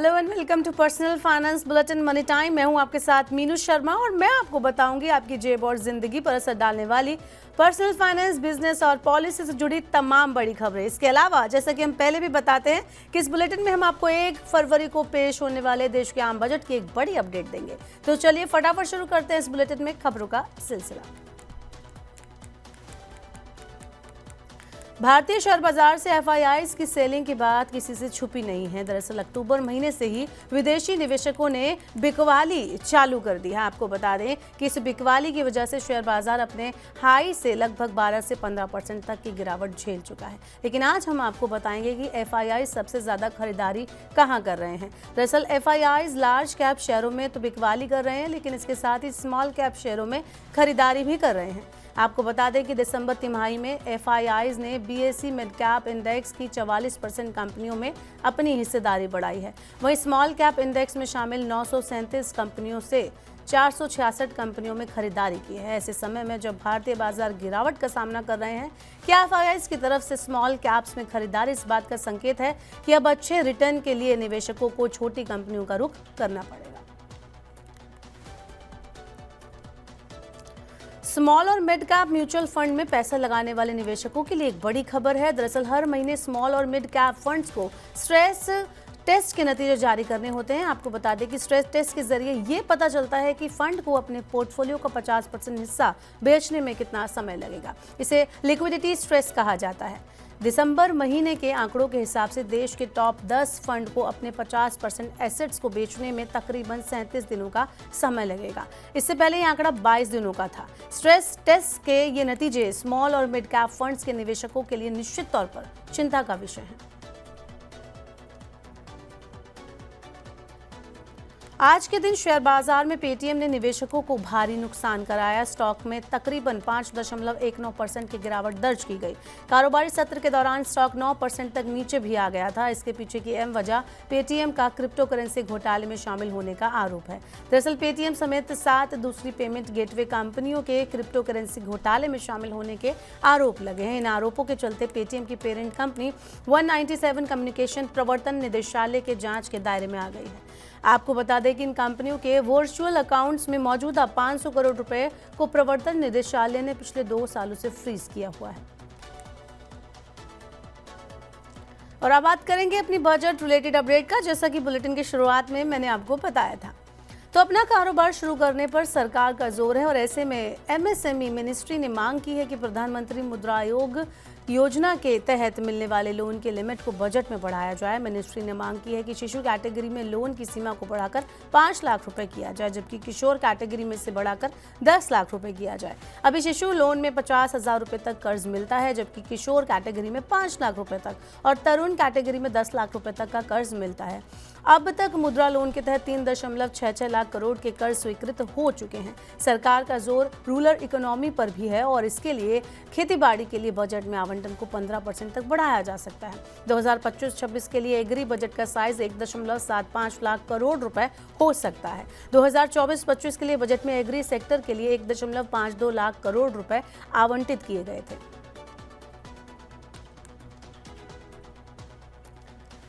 Hello and welcome to personal finance bulletin money time. मैं हूं आपके साथ मीनू शर्मा और मैं आपको बताऊंगी आपकी जेब और जिंदगी पर असर डालने वाली पर्सनल फाइनेंस, बिजनेस और पॉलिसी से जुड़ी तमाम बड़ी खबरें। इसके अलावा जैसा कि हम पहले भी बताते हैं कि इस बुलेटिन में हम आपको 1 फरवरी को पेश होने वाले देश के आम बजट की एक बड़ी अपडेट देंगे। तो चलिए फटाफट शुरू करते हैं इस बुलेटिन में खबरों का सिलसिला। भारतीय शेयर बाजार से एफआईआईज की सेलिंग की बात किसी से छुपी नहीं है। दरअसल अक्टूबर महीने से ही विदेशी निवेशकों ने बिकवाली चालू कर दी है। आपको बता दें कि इस बिकवाली की वजह से शेयर बाजार अपने हाई से लगभग 12 से 15% तक की गिरावट झेल चुका है। लेकिन आज हम आपको बताएंगे कि एफआईआई सबसे ज्यादा खरीदारी कहां कर रहे हैं। दरअसल एफआईआईज लार्ज कैप शेयरों में तो बिकवाली कर रहे हैं, लेकिन इसके साथ ही स्मॉल कैप शेयरों में खरीदारी भी कर रहे हैं। आपको बता दें कि दिसंबर तिमाही में एफआईआईज ने बीएसई मिड कैप इंडेक्स की 44% कंपनियों में अपनी हिस्सेदारी बढ़ाई है। वहीं स्मॉल कैप इंडेक्स में शामिल 937 कंपनियों से 466 कंपनियों में खरीदारी की है। ऐसे समय में जब भारतीय बाजार गिरावट का सामना कर रहे हैं, क्या एफआईआईज की तरफ से स्मॉल कैप्स में खरीदारी इस बात का संकेत है कि अब अच्छे रिटर्न के लिए निवेशकों को छोटी कंपनियों का रुख करना पड़ेगा। स्मॉल और मिड कैप म्यूचुअल फंड में पैसा लगाने वाले निवेशकों के लिए एक बड़ी खबर है। दरअसल हर महीने स्मॉल और मिड कैप फंड्स को स्ट्रेस टेस्ट के नतीजे जारी करने होते हैं। आपको बता दें कि स्ट्रेस टेस्ट के जरिए ये पता चलता है कि फंड को अपने पोर्टफोलियो का 50% हिस्सा बेचने में कितना समय लगेगा। इसे लिक्विडिटी स्ट्रेस कहा जाता है। दिसंबर महीने के आंकड़ों के हिसाब से देश के टॉप 10 फंड को अपने 50% एसेट्स को बेचने में तकरीबन 37 दिनों का समय लगेगा। इससे पहले ये आंकड़ा 22 दिनों का था। स्ट्रेस टेस्ट के ये नतीजे स्मॉल और मिड कैप फंड्स के निवेशकों के लिए निश्चित तौर पर चिंता का विषय है। आज के दिन शेयर बाजार में पेटीएम ने निवेशकों को भारी नुकसान कराया। स्टॉक में तकरीबन 5.19% की गिरावट दर्ज की गई। कारोबारी सत्र के दौरान स्टॉक 9% तक नीचे भी आ गया था। इसके पीछे की अहम वजह पेटीएम का क्रिप्टो करेंसी घोटाले में शामिल होने का आरोप है। दरअसल पेटीएम समेत 7 दूसरी पेमेंट गेटवे कंपनियों के क्रिप्टो करेंसी घोटाले में शामिल होने के आरोप लगे हैं। इन आरोपों के चलते पेटीएम की पेरेंट कंपनी 197 कम्युनिकेशन प्रवर्तन निदेशालय के जांच के दायरे में आ गई है। आपको बता दें कि इन कंपनियों के वर्चुअल अकाउंट्स में मौजूदा 500 करोड़ रुपए को प्रवर्तन निदेशालय ने पिछले 2 सालों से फ्रीज किया हुआ है। और अब बात करेंगे अपनी बजट रिलेटेड अपडेट का। जैसा कि बुलेटिन की शुरुआत में मैंने आपको बताया था, तो अपना कारोबार शुरू करने पर सरकार का जोर है और ऐसे में एमएसएमई मिनिस्ट्री ने मांग की है कि प्रधानमंत्री मुद्रा आयोग योजना के तहत मिलने वाले लोन की लिमिट को बजट में बढ़ाया जाए। मिनिस्ट्री ने मांग की है कि शिशु कैटेगरी में लोन की सीमा को बढ़ाकर 5 लाख रुपए किया जाए, जबकि किशोर कैटेगरी में से बढ़ाकर 10 लाख रुपए किया जाए। अभी शिशु लोन में 50,000 रुपए तक कर्ज मिलता है, जबकि किशोर कैटेगरी में 5 लाख रुपए तक और तरुण कैटेगरी में 10 लाख रुपए तक का कर्ज मिलता है। अब तक मुद्रा लोन के तहत 3.66 लाख करोड़ के कर्ज स्वीकृत हो चुके हैं। सरकार का जोर रूरल इकोनॉमी पर भी है और इसके लिए खेतीबाड़ी के लिए बजट में आवंटन को 15% तक बढ़ाया जा सकता है। 2025-26 के लिए एग्री बजट का साइज 1.75 लाख करोड़ रुपए हो सकता है। 2024-25 के लिए बजट में एग्री सेक्टर के लिए 1.52 लाख करोड़ रुपए आवंटित किए गए थे।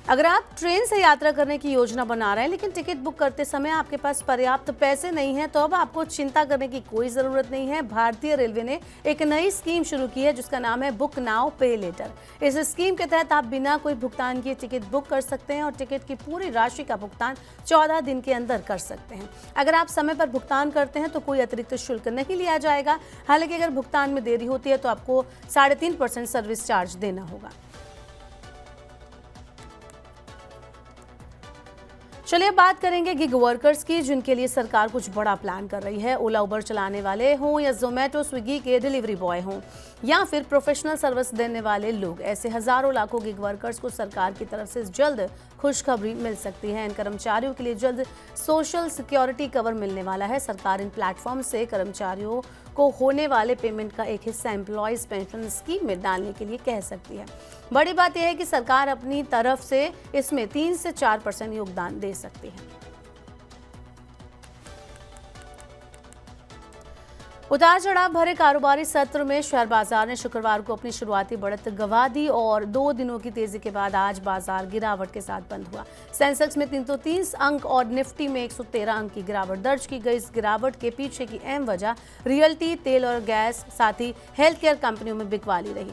अगर आप ट्रेन से यात्रा करने की योजना बना रहे हैं लेकिन टिकट बुक करते समय आपके पास पर्याप्त पैसे नहीं हैं, तो अब आपको चिंता करने की कोई ज़रूरत नहीं है। भारतीय रेलवे ने एक नई स्कीम शुरू की है जिसका नाम है बुक नाउ पे लेटर। इस स्कीम के तहत आप बिना कोई भुगतान किए टिकट बुक कर सकते हैं और टिकट की पूरी राशि का भुगतान 14 दिन के अंदर कर सकते हैं। अगर आप समय पर भुगतान करते हैं तो कोई अतिरिक्त शुल्क नहीं लिया जाएगा। हालांकि अगर भुगतान में देरी होती है तो आपको 3.5% सर्विस चार्ज देना होगा। चलिए बात करेंगे गिग वर्कर्स की, जिनके लिए सरकार कुछ बड़ा प्लान कर रही है। ओला उबर चलाने वाले हों या जोमेटो स्विगी के डिलीवरी बॉय हों या फिर प्रोफेशनल सर्विस देने वाले लोग, ऐसे हजारों लाखों गिग वर्कर्स को सरकार की तरफ से जल्द खुशखबरी मिल सकती है। इन कर्मचारियों के लिए जल्द सोशल सिक्योरिटी कवर मिलने वाला है। सरकार इन प्लेटफॉर्म से कर्मचारियों को होने वाले पेमेंट का एक हिस्सा एम्प्लॉयज पेंशन स्कीम में डालने के लिए कह सकती है। बड़ी बात यह है कि सरकार अपनी तरफ से इसमें 3 से 4% योगदान दे सकती है। उतार चढ़ाव भरे कारोबारी सत्र में शेयर बाजार ने शुक्रवार को अपनी शुरुआती बढ़त गंवा दी और 2 दिनों की तेजी के बाद आज बाजार गिरावट के साथ बंद हुआ। सेंसेक्स में 330 अंक और निफ्टी में 113 अंक की गिरावट दर्ज की गई। इस गिरावट के पीछे की अहम वजह रियल्टी, तेल और गैस, साथ ही हेल्थ केयर कंपनियों में बिकवाली रही।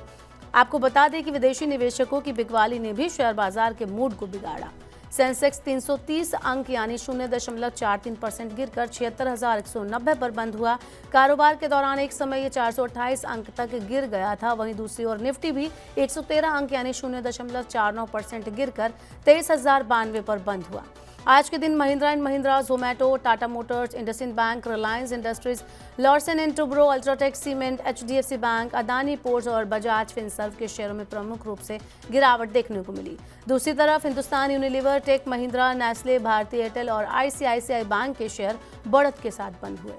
आपको बता दें कि विदेशी निवेशकों की बिकवाली ने भी शेयर बाजार के मूड को बिगाड़ा। सेंसेक्स 330 अंक यानी 0.43% गिरकर 76,190 पर बंद हुआ। कारोबार के दौरान एक समय ये 428 अंक तक गिर गया था। वहीं दूसरी ओर निफ्टी भी 113 अंक यानी 0.49% गिरकर 23,092 पर बंद हुआ। आज के दिन Mahindra and Mahindra, Zomato, Tata Motors, IndusInd bank, Reliance industries, Larsen and Toubro, UltraTech cement, HDFC bank, Adani ports और बजाज फिनसर्व के शेयरों में प्रमुख रूप से गिरावट देखने को मिली। दूसरी तरफ हिंदुस्तान यूनिलीवर, टेक महिंद्रा, नेस्ले, भारती एयरटेल और आईसीआईसीआई बैंक के शेयर बढ़त के साथ बंद हुए।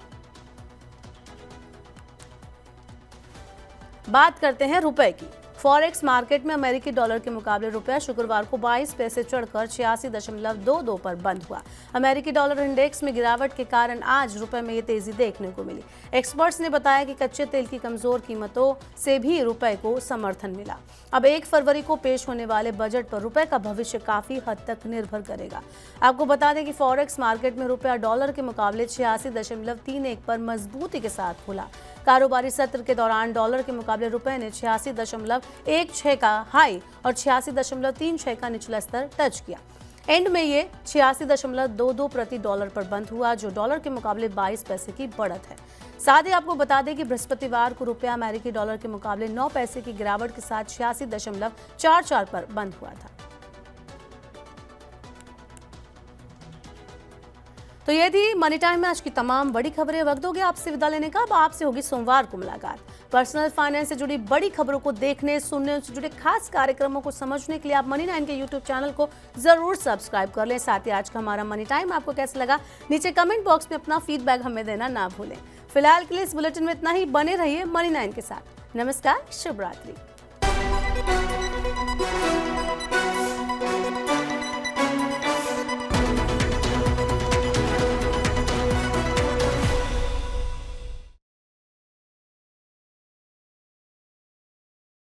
बात करते हैं रुपए की। फॉरेक्स मार्केट में अमेरिकी डॉलर के मुकाबले रुपया शुक्रवार को 22 पैसे चढ़कर 86.22 पर बंद हुआ। अमेरिकी डॉलर इंडेक्स में गिरावट के कारण आज रुपए में ये तेजी देखने को मिली। एक्सपर्ट्स ने बताया कि कच्चे तेल की कमजोर कीमतों से भी रुपए को समर्थन मिला। अब 1 फरवरी को पेश होने वाले बजट पर रुपए का भविष्य काफी हद तक निर्भर करेगा। आपको बता दें कि फॉरेक्स मार्केट में रुपया डॉलर के मुकाबले 86.31 पर मजबूती के साथ खुला। कारोबारी सत्र के दौरान डॉलर के मुकाबले रुपए ने 86.16 का हाई और 86.36 का निचला स्तर टच किया। एंड में ये 86.22 प्रति डॉलर पर बंद हुआ, जो डॉलर के मुकाबले 22 पैसे की बढ़त है। साथ ही आपको बता दें कि बृहस्पतिवार को रुपया अमेरिकी डॉलर के मुकाबले 9 पैसे की गिरावट के साथ 86.44 पर बंद हुआ था। तो ये थी मनी टाइम में आज की तमाम बड़ी खबरें। वक्त हो गया आपसे विदा लेने का। अब आपसे होगी सोमवार को मुलाकात। पर्सनल फाइनेंस से जुड़ी बड़ी खबरों को देखने, सुनने, से जुड़े खास कार्यक्रमों को समझने के लिए आप मनी 9 के यूट्यूब चैनल को जरूर सब्सक्राइब कर लें। साथ ही आज का हमारा मनी टाइम आपको कैसा लगा, नीचे कमेंट बॉक्स में अपना फीडबैक हमें देना ना भूलें। फिलहाल के लिए इस बुलेटिन में इतना ही। बने रहिए मनी 9 के साथ। नमस्कार, शुभ रात्रि।